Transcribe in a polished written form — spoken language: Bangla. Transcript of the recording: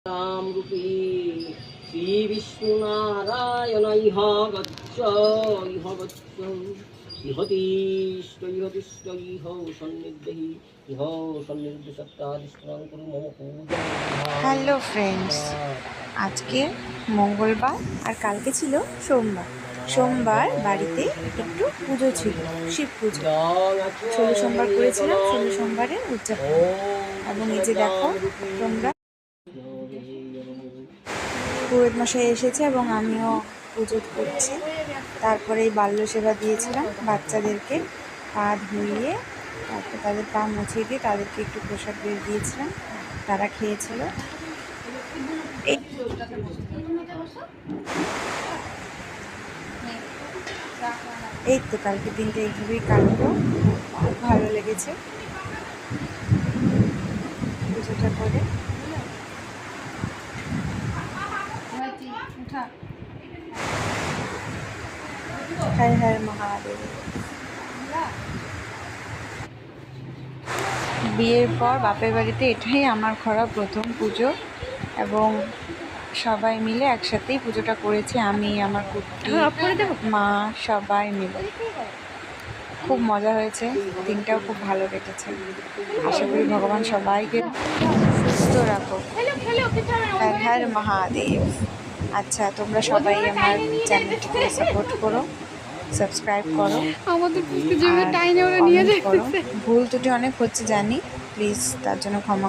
रूपी श्री विष्णुनारायण इह गच्छ इह तिष्ठ इह सन्निधि इह सन्निधिसत्तादिष्टां कुरु मम पूजा। হ্যালো ফ্রেন্ডস, আজকে মঙ্গলবার আর কালকে ছিল সোমবার। সোমবার বাড়িতে একটু পুজো ছিল, শিব পুজো। 16 সোমবার করেছিলাম, 16 সোমবারের উদযাপন। এবং এই যে দেখো তোমরা, পুরোহিত মশাই এসেছে এবং আমিও পুজো করছি। তারপরে এই বাল্য সেবা দিয়েছিলাম বাচ্চাদেরকে, পা ধুইয়ে তারপর তাদের পা মুছিয়ে দিয়ে তাদেরকে একটু প্রসাদ দিয়ে দিয়েছিলাম, তারা খেয়েছিল। এই তো কালকের দিনটা এইভাবেই কাটলো, খুব ভালো লেগেছে পুজোটা করে। হর হর মহাদেব। বিয়ের পর বাপের বাড়িতে এটাই আমার করা প্রথম পুজো, এবং সবাই মিলে একসাথেই পুজোটা করেছি। আমি, আমার কুট্টি, মা, সবাই মিলে খুব মজা হয়েছে। দিনটাও খুব ভালো কেটেছে। আশা করি ভগবান সবাইকে সুস্থ রাখো। হর হর মহাদেব। আচ্ছা, তোমরা সবাই আমার চ্যানেলটিকে সাপোর্ট করো, সাবস্ক্রাইব করো, করো। ভুল ত্রুটি অনেক হচ্ছে জানি, প্লিজ তার জন্য ক্ষমা।